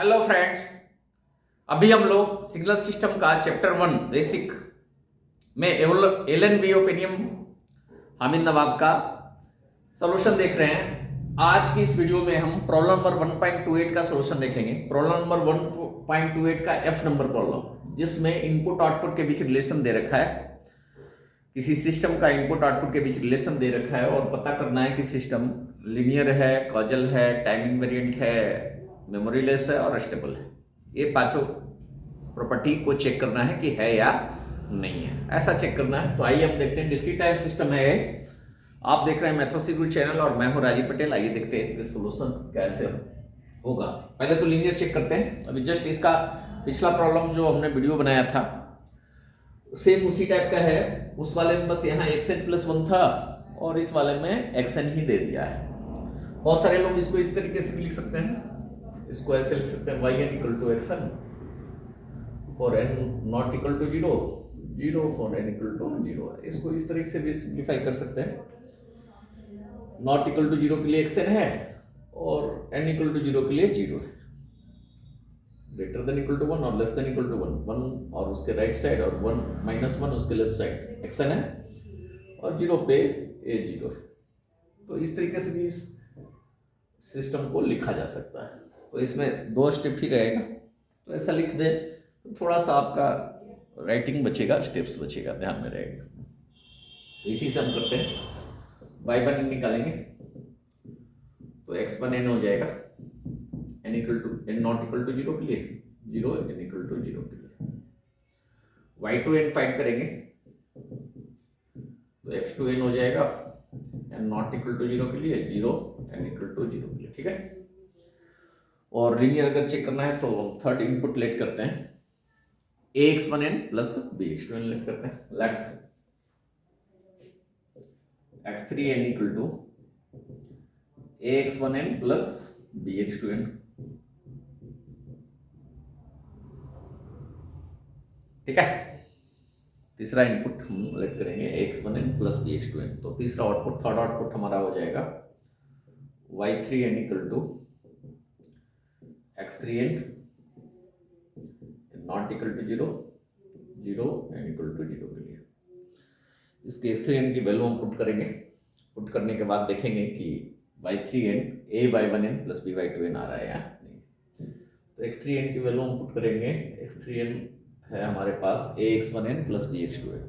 Hello friends, अभी हम लोग सिग्नल सिस्टम का चैप्टर 1 बेसिक में एलन बी ओपिनियन हामिद नवाब का सॉल्यूशन देख रहे हैं। आज की इस वीडियो में हम प्रॉब्लम नंबर 1.28 का सॉल्यूशन देखेंगे। प्रॉब्लम नंबर 1.28 का एफ नंबर प्रॉब्लम, जिसमें इनपुट आउटपुट के बीच रिलेशन दे रखा है। किसी सिस्टम का इनपुट आउटपुट के बीच रिलेशन दे रखा है और पता करना है कि सिस्टम लीनियर है, कॉजल है, टाइम इनवेरिएंट है, मेमोरी लेस है और स्टेबल है। ये पांचों प्रॉपर्टी को चेक करना है कि है या नहीं है, ऐसा चेक करना है। तो आइए हम देखते हैं। डिस्क्रीट टाइम सिस्टम है। आप देख रहे हैं मैथोसी गुरु चैनल और मैं हूं राजीव पटेल। आइए देखते हैं इसके सोल्यूशन कैसे होगा। पहले तो लीनियर चेक करते हैं। अभी जस्ट इसका पिछला प्रॉब्लम जो हमने वीडियो बनाया था सेम उसी टाइप का है। उस वाले में बस यहाँ xn+1 था और इस वाले में xn ही दे दिया है। बहुत सारे लोग इसको इस तरीके से भी लिख सकते हैं। इसको ऐसे लिख सकते हैं yn=xn for n not equal to 0, 0 for n equal to 0। इसको इस तरीके से भी सिंप्लीफाई कर सकते हैं। नॉट इक्वल टू 0 के लिए xn है और n इक्वल टू 0 के लिए 0 है। ग्रेटर देन इक्वल टू 1 और लेस देन इक्वल टू 1, 1 और उसके राइट साइड और 1 - 1 उसके लेफ्ट साइड xn है और 0 पे a 0 है। तो इस तरीके से भी इस सिस्टम को लिखा जा सकता है। तो इसमें 2 स्टेप ही रहेगा, तो ऐसा लिख दे तो थोड़ा सा आपका राइटिंग बचेगा, स्टेप्स बचेगा, ध्यान में रहेगा। तो इसी से हम करते हैं। y1n निकालेंगे तो x1n हो जाएगा n नॉट इक्वल टू 0 के लिए 0, n इक्वल टू 0 के लिए। y2n फाइंड करेंगे तो x2n हो जाएगा n नॉट इक्वल टू 0 के लिए 0, n इक्वल टू 0 के लिए। ठीक है। और लीनियर अगर चेक करना है तो थर्ड इनपुट लेट करते हैं ax1n प्लस bx2n लेट करते हैं। Let x3n equal to ax1n plus bx2n। ठीक है। तीसरा इनपुट हम लेट करेंगे ax1n प्लस bx2n। तो तीसरा आउटपुट, थर्ड आउटपुट हमारा हो जाएगा y3n equal to x3n not equal to 0, 0 n equal to 0 के लिए। इसके x3n की वैल्यू हम पुट करेंगे। पुट करने के बाद देखेंगे कि y3n ay1n प्लस by2n आ रहा है या नहीं। तो x3n की वैल्यू हम पुट करेंगे। x3n है हमारे पास ax1n plus bx2n,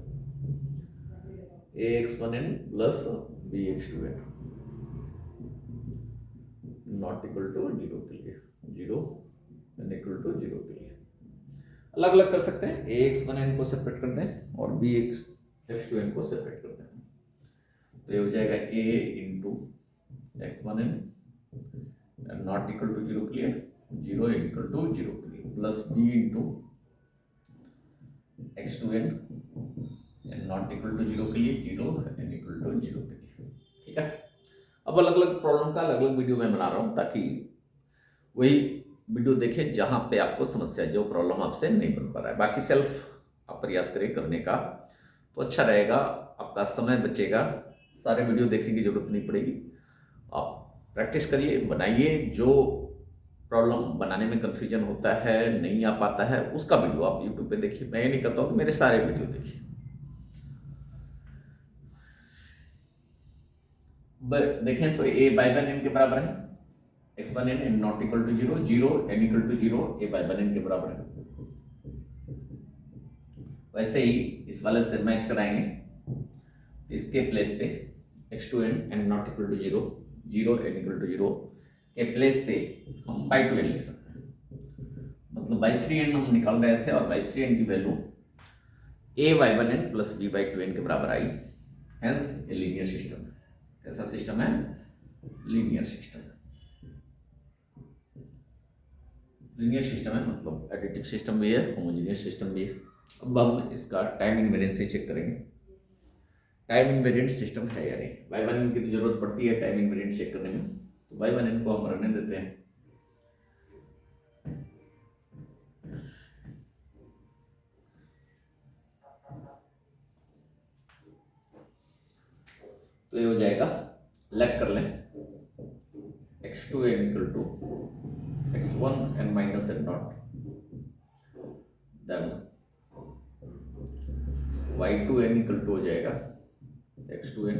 ax1n plus bx2n not equal to 0 के लिए 0, n इक्वल टू 0 के लिए। अलग अलग कर सकते हैं। ax1n को सेपरेट करते हैं और bx2n को सेपरेट करते हैं। तो ये हो जाएगा a into x1n not equal to 0 के लिए 0, n इक्वल टू 0 के लिए, plus b into x2n not equal to 0 के लिए 0, n इक्वल टू 0 के लिए। ठीक है। अब अलग अलग प्रॉब्लम का अलग अलग वीडियो मैं बना रहा हूँ ताकि वही वीडियो देखें जहाँ पे आपको समस्या, जो प्रॉब्लम आपसे नहीं बन पा रहा है। बाकी सेल्फ आप प्रयास करें करने का तो अच्छा रहेगा, आपका समय बचेगा, सारे वीडियो देखने की जरूरत नहीं पड़ेगी। आप प्रैक्टिस करिए, बनाइए। जो प्रॉब्लम बनाने में कन्फ्यूजन होता है, नहीं आ पाता है, उसका वीडियो आप यूट्यूब पे देखिए। मैं ये नहीं कहता हूँ कि मेरे सारे वीडियो देखिए। देखें तो a/1n के बराबर है, x1n n not equal to 0, 0 n equal to 0, a/1n के बराबर है। वैसे ही इस वाले से मैच कराएंगे। इसके प्लेस पे x2n n not equal to 0, 0 n equal to 0 के प्लेस पे हम y2n लिख सकते हैं। मतलब y3n हम निकाल रहे थे और y3n की वैल्यू ay1n प्लस b/2n के बराबर आई। Hence a linear system. कैसा सिस्टम है? Linear system. लीनियर सिस्टम है मतलब एडिटिव सिस्टम भी है, होमोजेनियस सिस्टम भी है। अब हम इसका टाइम इनवेरिएंस चेक करेंगे। टाइम इनवेरिएंट सिस्टम है या नहीं। y1n की तो जरूरत पड़ती है टाइम इनवेरिएंट चेक करने में, तो y1n को हम रहने देते हैं। तो ये हो जाएगा, लेट कर लें x2n equal to x1 x1 n minus n naught, then y2n equal to हो जाएगा x2n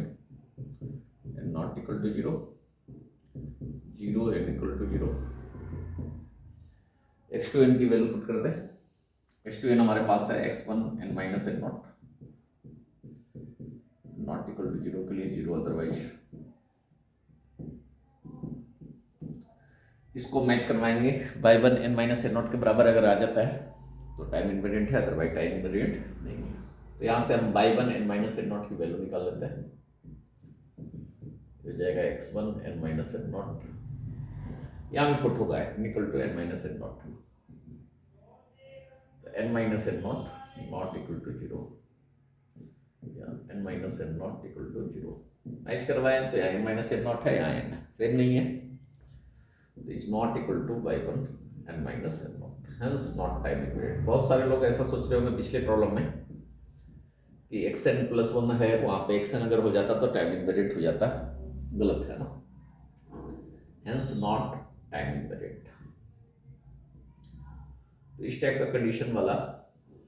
n not equal to 0, 0 n equal to 0। x2n की वैल्यू पुट कर दें। x2n हमारे पास है x1 n minus n naught, naught equal to 0 के लिए 0, अदरवाइज इसको मैच करवाएंगे। y1 n minus n not के बराबर अगर आ जाता है तो टाइम इनवेरिएंट है, अदरवाइज टाइम इनवेरिएंट नहीं है। तो यहाँ से हम y1 n minus n not की वैल्यू निकाल लेते हैं। हो जाएगा x1 n minus n not, यहाँ में पुट होगा equal to n minus n naught, तो n minus n naught naught equal to 0, या n minus n not equal to 0 match करवाएं तो यहाँ n माइनस n नॉट है, यहाँ n सेम नहीं है, तो is not equal to y1 n minus n naught, hence not time invariant. बहुत सारे लोग ऐसा सोच रहे होंगे पिछले प्रॉब्लम में कि xn प्लस 1 है, वहां पे xn अगर हो जाता तो टाइम इनवेरिएंट हो जाता, गलत है ना, हेंस नॉट टाइम इनवेरिएंट। तो इस टाइप का कंडीशन वाला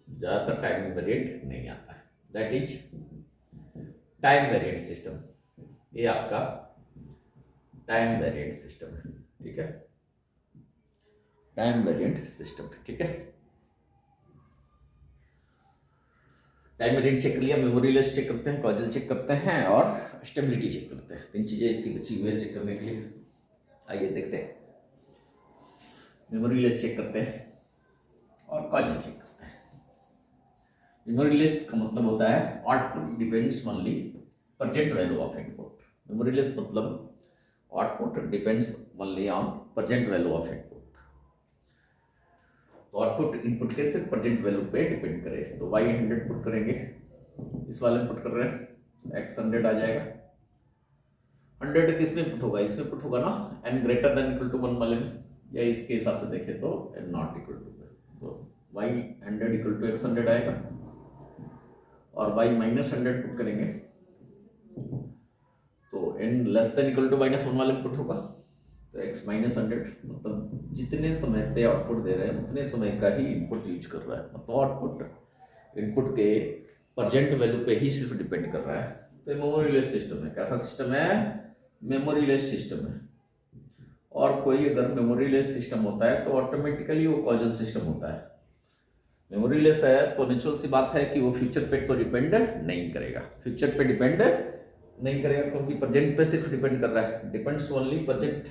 ज्यादातर टाइम इनवेरिएंट नहीं आता है, that is time variant system. ये आपका टाइम वेरिएंट सिस्टम है, ठीक है, टाइम वेरिएंट सिस्टम, ठीक है। टाइम वेरिएंट चेक कर लिया, मेमोरीलेस चेक करते हैं, कॉजल चेक करते हैं और स्टेबिलिटी चेक करते हैं। तीन चीजें इसकी बची हुई है चेक करने के लिए। आइए देखते हैं, मेमोरीलेस चेक करते हैं और कॉजल चेक करते हैं। मेमोरीलेस का मतलब होता है output depends only present value of input. Memoryless मतलब output depends only on present value of input. तो आउटपुट इनपुट के सिर्फ प्रेजेंट वैल्यू पे डिपेंड करे। तो y 100 पुट करेंगे, इस वाले में पुट कर रहे हैं, x 100 आ जाएगा। 100 किस में पुट होगा, इसमें पुट होगा ना n greater than equal to 1 वाले में, या इसके हिसाब से देखें तो n नॉट इक्वल टू, तो y 100 इक्वल टू x 100 आएगा, और y माइनस 100 पुट करेंगे तो n less than equal to minus 1 वाले में पुट होगा, तो x माइनस 100 मतलब जितने समय पे आउटपुट दे रहे हैं उतने समय का ही इनपुट यूज कर रहा है, मतलब आउटपुट इनपुट के प्रेजेंट वैल्यू पे ही सिर्फ डिपेंड कर रहा है। तो ये मेमोरीलेस सिस्टम है। कैसा सिस्टम है, मेमोरीलेस सिस्टम है। और कोई अगर मेमोरीलेस सिस्टम होता है तो ऑटोमेटिकली वो कॉजल सिस्टम होता है। मेमोरीलेस है तो नेचुरल सी बात है कि वो फ्यूचर पे तो डिपेंड नहीं करेगा, फ्यूचर पे डिपेंड नहीं करेगा, क्योंकि प्रेजेंट पे सिर्फ डिपेंड कर रहा है, डिपेंड्स ओनली प्रेजेंट।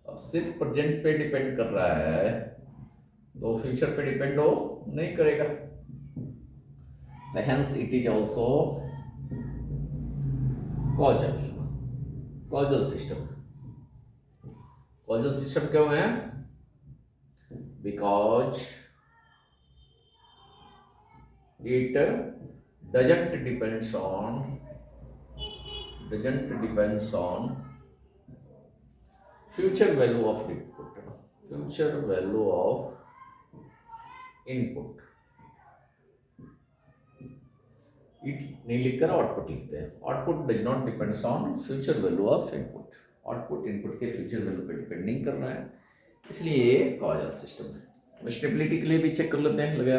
अब सिर्फ प्रेजेंट पे डिपेंड कर रहा है तो फ्यूचर पे डिपेंड हो नहीं करेगा। Hence it is also causal system. Causal system क्यों है, because it doesn't depends on future value of input, future value of input। It नहीं लिखकर आउटपुट लिखते हैं। Output does not depends on future value of input. Output input के future value पे depend नहीं कर रहा है, इसलिए ये कॉजल सिस्टम है। स्टेबिलिटी के लिए भी चेक कर लेते हैं, लगा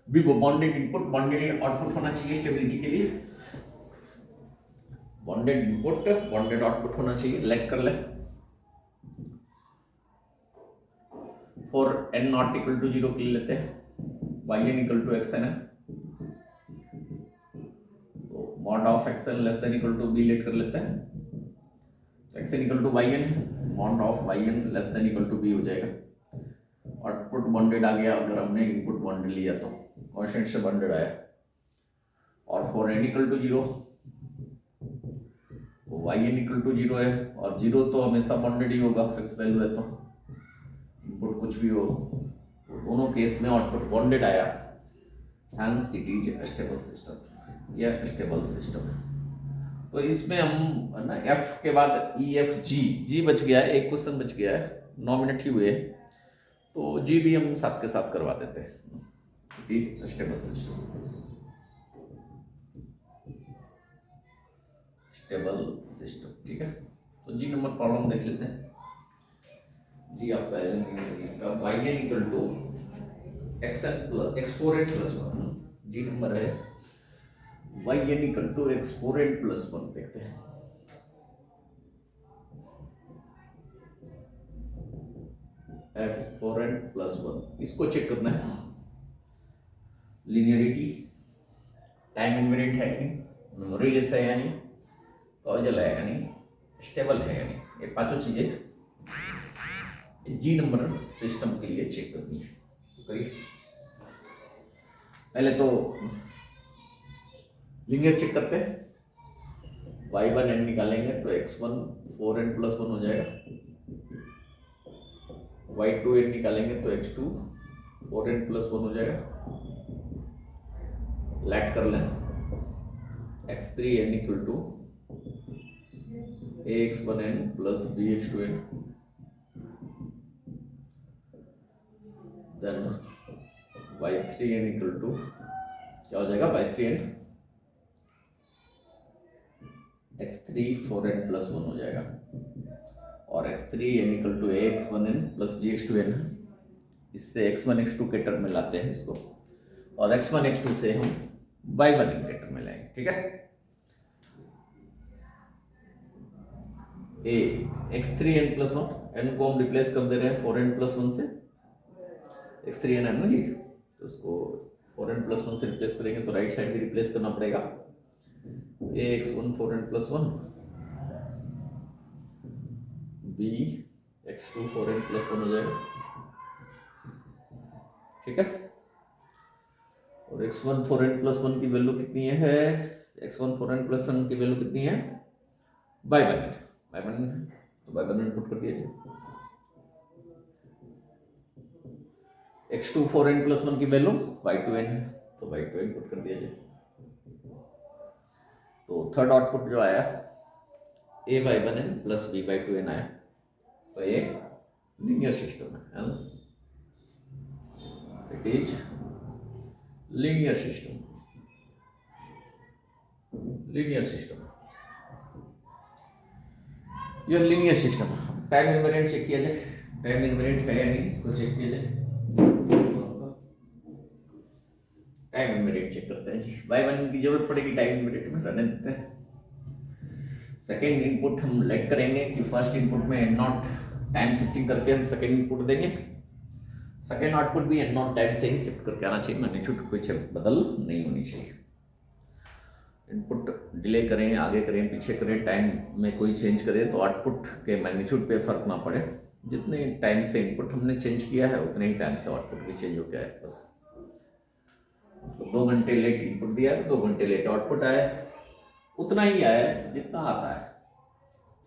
भी वो बॉन्डेड इनपुट बॉन्डेड आउटपुट होना चाहिए स्टेबिलिटी के लिए। बॉन्डेड इनपुट बॉन्डेड आउटपुट होना चाहिए। लेट कर ले for n not equal to 0 के लिए लेते हैं yn इक्वल टू xn है, तो mod of xn less than equal to b let कर लेते हैं, तो xn equal to yn, mod of yn less than equal to b हो जाएगा। आउटपुट बॉन्डेड आ गया, अगर हमने इनपुट बॉन्डेड लिया तो कांस्टेंट से बॉन्डेड आया। और फॉर n इक्वल टू 0 तो yn इक्वल टू 0 है, और 0 तो हमेशा बॉन्डेड ही होगा, फिक्स वैल्यू है, तो इनपुट कुछ भी हो तो दोनों केस में आउटपुट बॉन्डेड आया। Hence it is stable system, यह स्टेबल सिस्टम है। तो इसमें हम ना f के बाद e f g बच गया है, एक क्वेश्चन बच गया है, 9 मिनट ही हुए, तो g भी हम साथ के साथ करवा देते हैं। It is stable system, stable system, ठीक है। तो जी नंबर प्रॉब्लम देख लेते हैं। जी आपका का Y N equal to X N plus X four N plus one. जी नंबर है Y N equal to X four N plus one. देखते हैं X four N plus one, इसको चेक करना है। लीनियरिटी, टाइम इनवेरिएंट है कि नहीं, मेमोरीलेस है या नहीं, कॉजल है या नहीं, स्टेबल है या नहीं, ये पांचों चीजें जी नंबर सिस्टम के लिए चेक करनी है। तो करिए, पहले तो लीनियर चेक करते हैं। वाई वन एन निकालेंगे तो x one four N plus one हो जाएगा। वाई टू एन निकालेंगे तो x two four N plus one हो जाएगा। लैट कर लें, x three n equal to a x one N plus b x two n. Then y three n equal to क्या हो जाएगा, y three n x three four N plus one हो जाएगा। और x three n equal to a x one N plus b x two n. इससे x one x two के term में लाते हैं इसको, और एक्स वन एक्स टू से हम वाई वन के टर्म में लाएंगे। ठीक है, A X three N plus one, N को हम रिप्लेस कर दे रहे हैं फोर एन प्लस वन से। एक्स थ्री एन है ना जी, तो उसको फोर एन प्लस वन से रिप्लेस करेंगे तो राइट साइड भी रिप्लेस करना पड़ेगा। A x one four N plus one, B x two four N plus one हो जाएगा। ठीक है, और X one four N plus one की वैल्यू कितनी है, x one four N plus one की वैल्यू कितनी है, बाई वन, तो बाई वन पुट कर दिया। X two four N plus one की वैल्यू वाई टू एन है, तो वाई टू एन पुट कर दिया जाए। तो थर्ड आउटपुट जो आया A by one N plus B by two N आया, तो ये लीनियर सिस्टम है। It is linear system, linear system, ये linear system. Time invariant check किया जाए, टाइम इनवेरिएंट है या नहीं इसको चेक किया जाए। टाइम इनवेरिएंट चेक करते हैं जी, वाई वन की जरूरत पड़ेगी टाइम इनवेरिएंट में, रहने देते हैं। सेकेंड इनपुट हम लेट करेंगे कि फर्स्ट इनपुट में एन नॉट टाइम शिफ्टिंग करके हम सेकेंड इनपुट देंगे। सेकेंड आउटपुट भी एन नॉट टाइम से ही शिफ्ट करके आना चाहिए, मैग्नीट्यूड कुछ बदल नहीं होनी चाहिए। इनपुट डिले करें, आगे करें, पीछे करें, टाइम में कोई चेंज करें तो आउटपुट के मैग्नीट्यूड पे फर्क ना पड़े। जितने टाइम से इनपुट हमने चेंज किया है उतने ही टाइम से आउटपुट भी चेंज हो गया है बस। तो 2 घंटे लेट इनपुट दिया तो 2 घंटे लेट आउटपुट आया, उतना ही आया जितना आता है,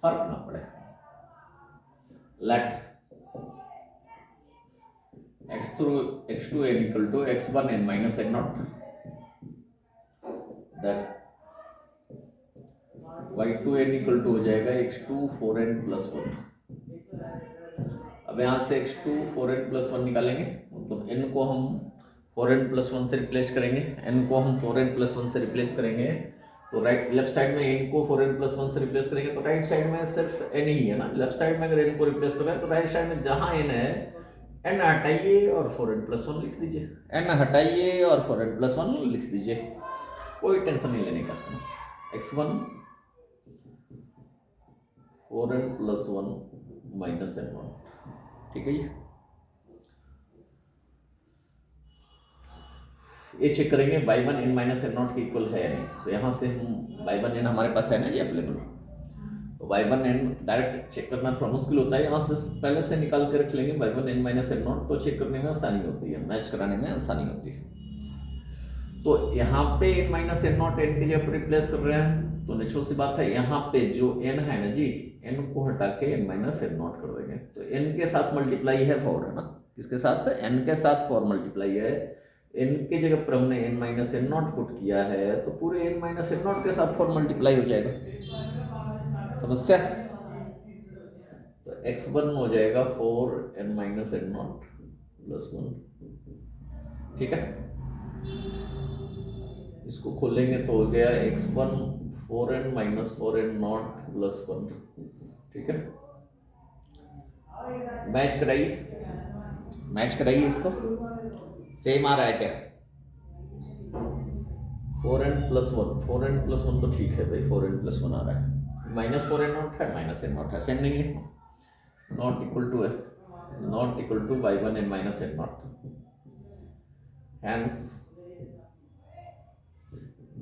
फर्क ना पड़े। Let x two n equal to x one n minus n naught, that y two n equal to हो जाएगा x two four N plus one. अब यहाँ से x two four N plus one निकालेंगे, मतलब एन को हम four N plus one से रिप्लेस करेंगे, एन को हम फोर एन प्लस वन से रिप्लेस करेंगे, तो राइट लेफ्ट साइड में एन को फोर एन प्लस वन से रिप्लेस करेंगे तो राइट साइड में सिर्फ एन ही है ना। लेफ्ट साइड में अगर एन को रिप्लेस कर रहे हैं तो राइट साइड में जहां एन है एन हटाइए और फोर एन प्लस वन लिख दीजिए, एन हटाइए और फोर एन प्लस वन लिख दीजिए, कोई टेंशन नहीं लेने का। X one four N plus one minus n one, ठीक है जी। ये चेक करेंगे y one n minus n naught के इक्वल है या नहीं, तो यहाँ से हम वाई वन एन हमारे पास है ना जी अवेलेबल, तो y one n direct check करना थोड़ा मुश्किल होता है, यहाँ से पहले से निकाल के रख लेंगे y one n minus n naught, तो चेक करने में आसानी होती है, मैच कराने में आसानी होती है। तो यहाँ पे n minus n naught n की जगह रिप्लेस कर रहे हैं, तो नेचुरल सी बात है यहाँ पे जो एन है ना जी, एन को हटा के एन माइनस एन नॉट कर देंगे, तो एन के साथ मल्टीप्लाई है फोर है ना, किसके साथ, एन के साथ फोर मल्टीप्लाई है, एन की जगह पर हमने n minus n naught put किया है तो पूरे एन माइनस एन नॉट के साथ फोर मल्टीप्लाई हो जाएगा। समस्या, तो एक्स वन हो जाएगा four n minus n naught plus one, ठीक है। इसको खोलेंगे तो हो गया x one four n minus four n naught plus one, ठीक है, मैच कराइए इसको। सेम आ रहा है क्या? 4n+1, 4n+1 तो ठीक है भाई, 4n+1 आ रहा है। -4n0 है, -n0 है, सेम नहीं है। नॉट इक्वल टू है, not equal to y1 n -n0, hence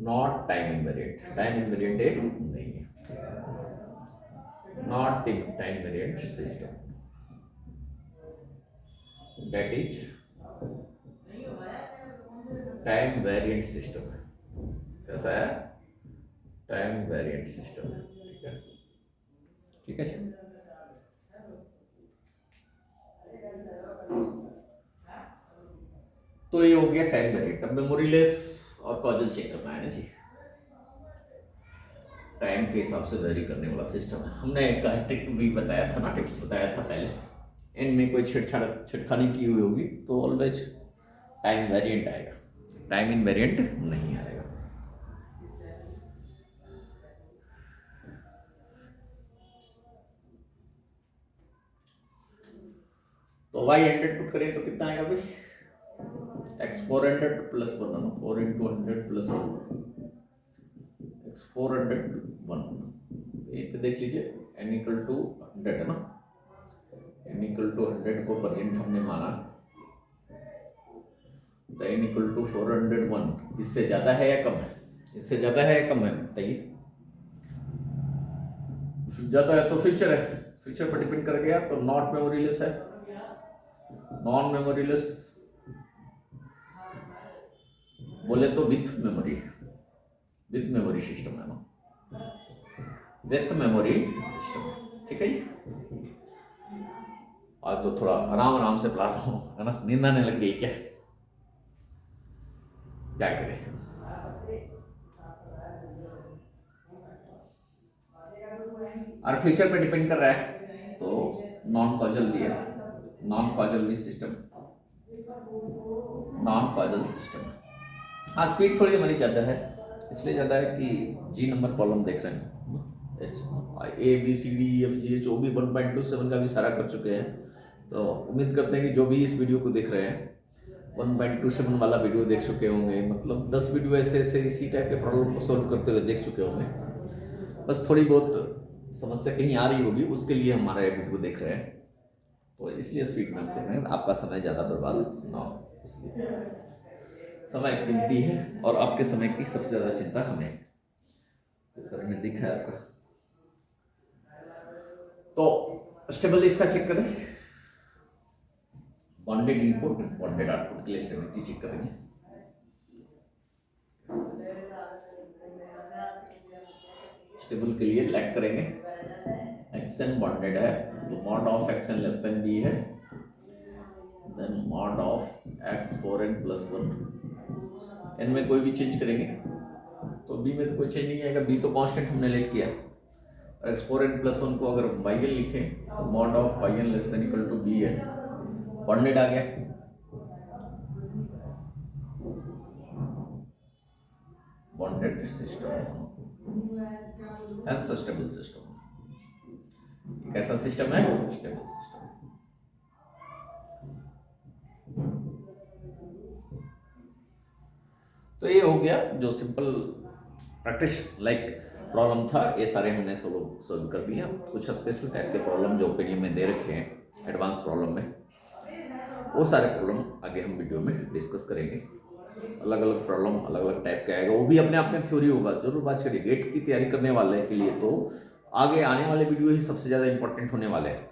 not time invariant. Time invariant है नहीं है, not in time variant system, that is time variant system है। कैसा है? टाइम वेरिएंट सिस्टम है। ठीक है, ठीक है सर। तो ये हो गया टाइम वेरिएंट। अब मेमोरी लेस और कॉजल चेक करना है ना जी, टाइम के हिसाब से वेरी करने वाला सिस्टम है। हमने एक ट्रिक भी बताया था ना, टिप्स बताया था पहले। एंड में कोई छिड़खानी की हुई होगी तो ऑलवेज टाइम वेरिएंट आएगा, टाइम इन वेरिएंट नहीं आएगा। तो y100 पुट करें तो कितना आएगा भाई? x400 + 1, 4 × 100 + 1, x400 1। यहीं पे देख लीजिए, n = 100 है ना, n = 100 को परसेंट हमने माना, तो n = 401। इससे ज़्यादा है या कम है? इससे ज़्यादा है या कम है बताइए? ज़्यादा है तो फ्यूचर है, फ्यूचर पर डिपेंड कर गया, तो नॉट मेमोरीलेस है। नॉन मेमोरीलेस बोले तो with memory, with memory system है ना, विथ मेमोरी सिस्टम। ठीक है जी। आज तो थोड़ा आराम आराम से पढ़ा रहा हूँ, है ना, नींद आने लग गई क्या? क्या करें? और फ्यूचर पे डिपेंड कर रहा है, तो नॉन कॉजल भी है, नॉन कॉजल भी सिस्टम, नॉन कॉजल सिस्टम। हाँ, स्पीड थोड़ी हमारी ज़्यादा है, इसलिए ज़्यादा है कि जी नंबर प्रॉब्लम देख रहे हैं, ABCDEFGH वो भी 1.27 का भी सारा कर चुके हैं। तो उम्मीद करते हैं कि जो भी इस वीडियो को देख रहे हैं 1.27 वाला वीडियो देख चुके होंगे, मतलब 10 वीडियो ऐसे ऐसे इसी टाइप के प्रॉब्लम को सॉल्व करते हुए देख चुके होंगे। बस थोड़ी बहुत समस्या कहीं आ रही होगी, उसके लिए हमारा ये वीडियो देख रहे हैं, तो इसलिए स्पीड में हम कर रहे हैं, आपका समय ज़्यादा बर्बाद ना हो इसलिए। समय कीमती है और आपके समय की सबसे ज़्यादा चिंता हमें है, करने दिखा है आपका। तो स्टेबल इसका चेक करें, बॉन्डेड इनपुट बॉन्डेड आउटपुट के लिए स्टेबिलिटी चेक करेंगे। स्टेबल के लिए लेट करेंगे, एक्सन बॉन्डेड है तो mod of x n less than b है, then mod of x4n + 1। n में कोई भी चेंज करेंगे तो b में तो कोई चेंज नहीं आएगा, b तो कांस्टेंट हमने लेट किया। और x4n + 1 को अगर yn लिखें तो mod of yn less than equal to b है, बॉन्डेड आ गया। Bounded system and stable system. कैसा सिस्टम है? Stable system. तो ये हो गया जो सिंपल प्रैक्टिस लाइक प्रॉब्लम था, ये सारे हमने सोल्व कर दिया। कुछ स्पेशल टाइप के प्रॉब्लम जो ओपिनियन में दे रखे हैं एडवांस प्रॉब्लम में, वो सारे प्रॉब्लम आगे हम वीडियो में डिस्कस करेंगे। अलग अलग प्रॉब्लम अलग अलग टाइप का आएगा, वो भी अपने आप में थ्योरी होगा। जरूर बात करिए, गेट की तैयारी करने वाले के लिए तो आगे आने वाले वीडियो ही सबसे ज़्यादा इंपॉर्टेंट होने वाले हैं।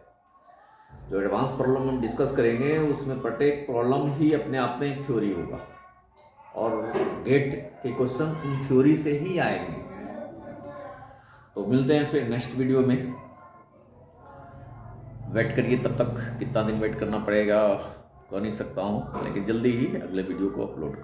जो एडवांस प्रॉब्लम हम डिस्कस करेंगे उसमें प्रत्येक प्रॉब्लम ही अपने आप में एक थ्योरी होगा, और गेट के क्वेश्चन इन थ्योरी से ही आएंगे। तो मिलते हैं फिर नेक्स्ट वीडियो में, वेट करिए तब तक। कितना दिन वेट करना पड़ेगा कह नहीं सकता हूँ, लेकिन जल्दी ही अगले वीडियो को अपलोड